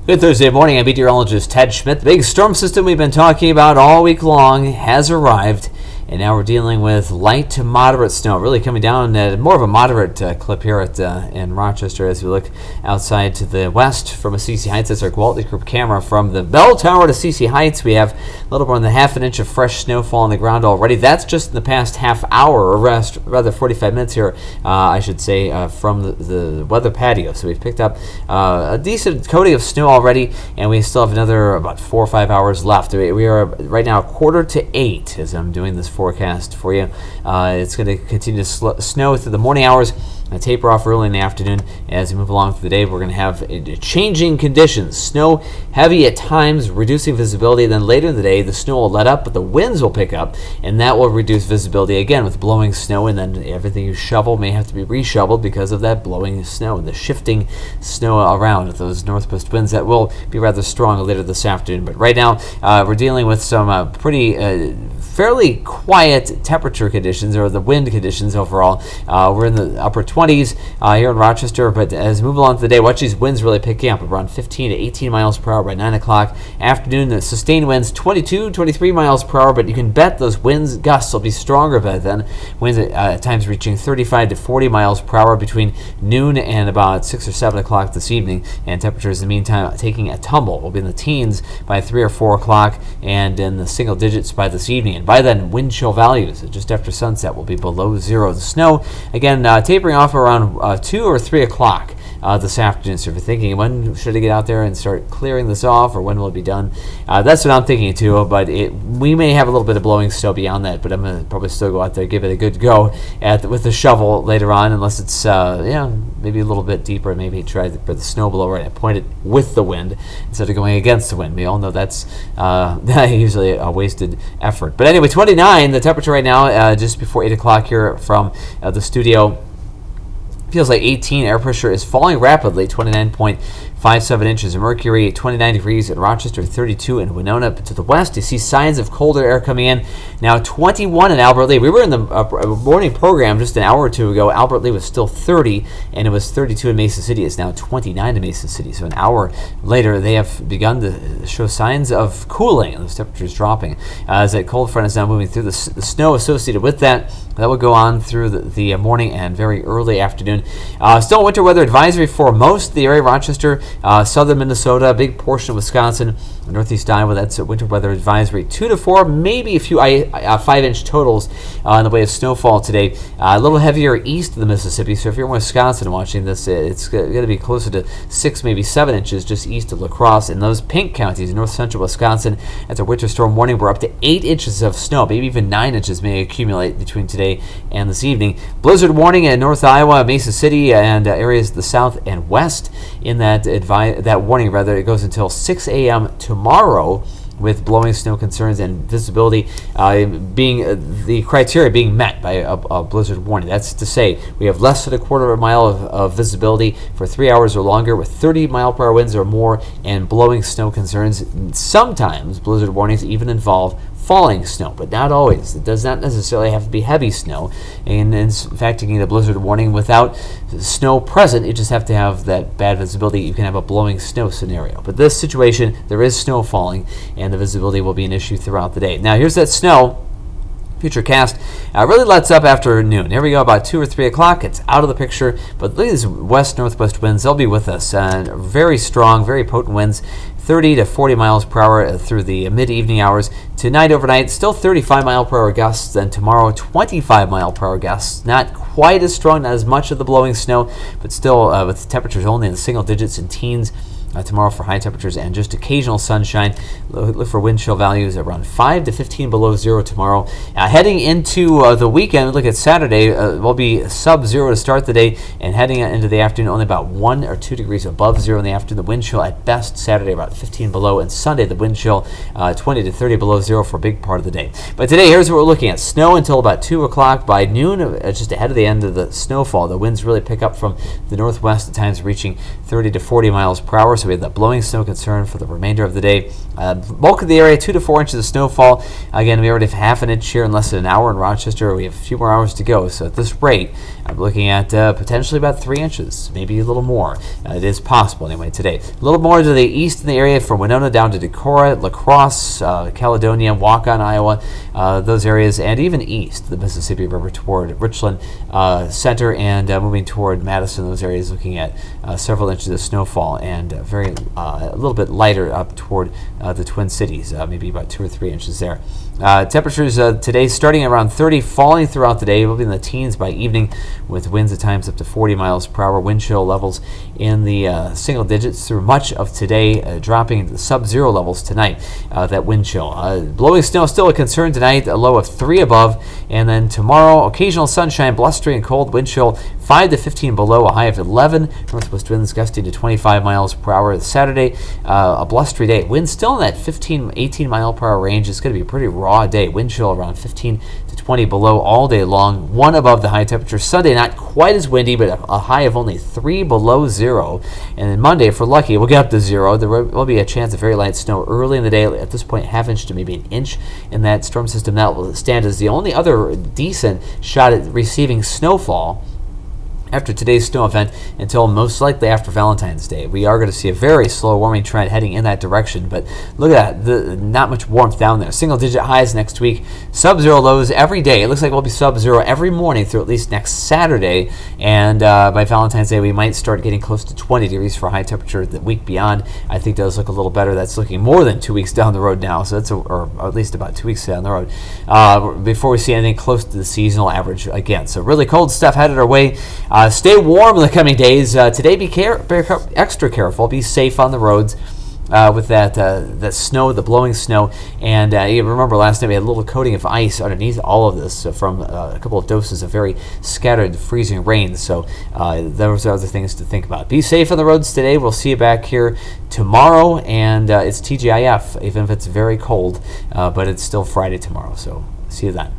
Good Thursday morning. I'm meteorologist Ted Schmidt. The big storm system we've been talking about all week long has arrived, and now we're dealing with light to moderate snow, really coming down at more of a moderate clip here in Rochester as we look outside to the west from a CC Heights. That's our Quality Group camera. From the bell tower to CC Heights, we have a little more than half an inch of fresh snowfall on the ground already. That's just in the past half hour, or rather 45 minutes here, I should say, from the weather patio. So we've picked up a decent coating of snow already, and we still have another about 4 or 5 hours left. We are right now 7:45 as I'm doing this forecast for you. It's going to continue to snow through the morning hours and taper off early in the afternoon. As we move along through the day, we're going to have changing conditions. Snow heavy at times, reducing visibility. Then later in the day, the snow will let up, but the winds will pick up, and that will reduce visibility again with blowing snow. And then everything you shovel may have to be reshoveled because of that blowing snow and the shifting snow around with those northwest winds that will be rather strong later this afternoon. But right now, we're dealing with some fairly quiet temperature conditions, or the wind conditions overall. We're in the upper 20s here in Rochester, but as we move along today, watch these winds really picking up around 15 to 18 miles per hour by 9 o'clock. Afternoon, the sustained winds 22, 23 miles per hour, but you can bet those winds gusts will be stronger by then. Winds at times reaching 35 to 40 miles per hour between noon and about 6 or 7 o'clock this evening, and temperatures in the meantime taking a tumble. We'll be in the teens by 3 or 4 o'clock and in the single digits by this evening. And by then, wind chill values just after sunset will be below zero. The snow, again, tapering off around 2 or 3 o'clock this afternoon. So if you're thinking, when should I get out there and start clearing this off, or when will it be done? That's what I'm thinking too, but we may have a little bit of blowing snow beyond that, but I'm going to probably still go out there, give it a good go with the shovel later on, unless it's maybe a little bit deeper. Maybe try for the snow blower and point it with the wind instead of going against the wind. We all know that's usually a wasted effort. But anyway, 29, the temperature right now, just before 8 o'clock here from the studio. Feels like 18. Air pressure is falling rapidly, 29.57 inches of mercury, 29 degrees in Rochester, 32 in Winona. But to the west, you see signs of colder air coming in. Now 21 in Albert Lea. We were in the morning program just an hour or two ago. Albert Lea was still 30, and it was 32 in Mason City. It's now 29 in Mason City. So an hour later, they have begun to show signs of cooling, and those temperatures dropping. As that cold front is now moving through, the snow associated with that will go on through the morning and very early afternoon. Still a winter weather advisory for most of the area. Rochester, southern Minnesota, a big portion of Wisconsin, northeast Iowa. That's a winter weather advisory. 2 to 4, maybe a few 5-inch totals in the way of snowfall today. A little heavier east of the Mississippi. So if you're in Wisconsin watching this, it's going to be closer to 6, maybe 7 inches just east of La Crosse. In those pink counties, north central Wisconsin, that's a winter storm warning. We're up to 8 inches of snow. Maybe even 9 inches may accumulate between today and this evening. Blizzard warning in North Iowa, Mason City, and areas of the south and west. In that warning, it goes until 6 a.m. tomorrow, with blowing snow concerns and visibility being the criteria being met by a blizzard warning. That's to say, we have less than a quarter of a mile of visibility for 3 hours or longer, with 30 mile per hour winds or more, and blowing snow concerns. Sometimes blizzard warnings even involve falling snow, but not always. It does not necessarily have to be heavy snow. And in fact, you can get a blizzard warning without snow present. You just have to have that bad visibility. You can have a blowing snow scenario. But this situation, there is snow falling, and the visibility will be an issue throughout the day. Now, here's that snow. Future cast really lets up after noon. Here we go, about 2 or 3 o'clock. It's out of the picture, but look at these west-northwest winds. They'll be with us. Very strong, very potent winds, 30 to 40 miles per hour through the mid-evening hours. Tonight, overnight, still 35 mile per hour gusts. Then tomorrow, 25 mile per hour gusts. Not quite as strong, not as much of the blowing snow, but still with temperatures only in the single digits and teens. Tomorrow for high temperatures and just occasional sunshine. Look for wind chill values around 5 to 15 below zero tomorrow. Heading into the weekend, look at Saturday, will be sub-zero to start the day, and heading into the afternoon, only about 1 or 2 degrees above zero in the afternoon. The wind chill at best Saturday about 15 below, and Sunday the wind chill 20 to 30 below zero for a big part of the day. But today, here's what we're looking at. Snow until about 2 o'clock. By noon, just ahead of the end of the snowfall, the winds really pick up from the northwest, at times reaching 30 to 40 miles per hour. So we have that blowing snow concern for the remainder of the day. Bulk of the area, 2 to 4 inches of snowfall. Again, we already have half an inch here in less than an hour in Rochester. We have a few more hours to go. So at this rate, I'm looking at potentially about 3 inches, maybe a little more. It is possible anyway today. A little more to the east in the area from Winona down to Decorah, La Crosse, Caledonia, Waukon, Iowa, those areas, and even east, the Mississippi River toward Richland Center and moving toward Madison, those areas, looking at several inches of snowfall and a little bit lighter up toward the Twin Cities, maybe about 2 or 3 inches there. Temperatures today starting around 30, falling throughout the day. We'll be in the teens by evening with winds at times up to 40 miles per hour. Wind chill levels in the single digits through much of today, dropping into the sub-zero levels tonight. That wind chill. Blowing snow still a concern tonight, a low of 3 above. And then tomorrow, occasional sunshine, blustery and cold, wind chill 5 to 15 below, a high of 11. Northwest winds gusting to 25 miles per hour. Saturday, a blustery day. Wind still in that 15, 18 mile per hour range. It's going to be a pretty raw day. Wind chill around 15 to 20 below all day long. 1 above the high temperature. Sunday, not quite as windy, but a high of only 3 below zero. And then Monday, if we're lucky, we'll get up to 0. There will be a chance of very light snow early in the day. At this point, ½ inch to maybe 1 inch in that storm system. That will stand as the only other decent shot at receiving snowfall after today's snow event until most likely after Valentine's Day. We are going to see a very slow warming trend heading in that direction, but look at that, not much warmth down there. Single-digit highs next week, sub-zero lows every day. It looks like we'll be sub-zero every morning through at least next Saturday, and by Valentine's Day we might start getting close to 20 degrees for high temperature the week beyond. I think does look a little better. That's looking more than 2 weeks down the road now, so that's or at least about 2 weeks down the road before we see anything close to the seasonal average again. So really cold stuff headed our way. Stay warm in the coming days. Today, be extra careful. Be safe on the roads with that snow, the blowing snow. And you remember last night we had a little coating of ice underneath all of this from a couple of doses of very scattered freezing rain. So those are other things to think about. Be safe on the roads today. We'll see you back here tomorrow. And it's TGIF, even if it's very cold. But it's still Friday tomorrow. So see you then.